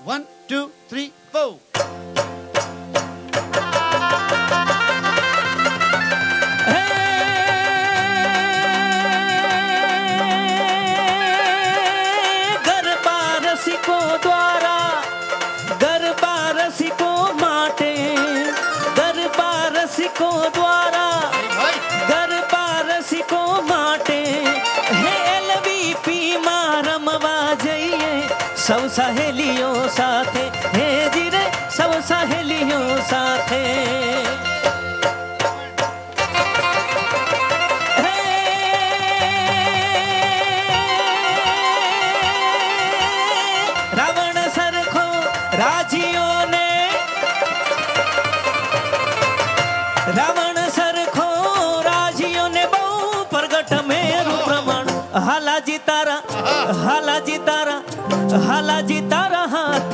1, 2, 3, 4. સૌ સહેલીઓ સાથે હે જીરે સૌ સહેલીઓ સાથે રાવણ સરખો રાજીઓને રાવણ સરખો રાજીઓને બહુ પ્રગટ મેરું પ્રમાણ હાલાજી તારા હાલાજી તારા હાલાજી તારા હાથ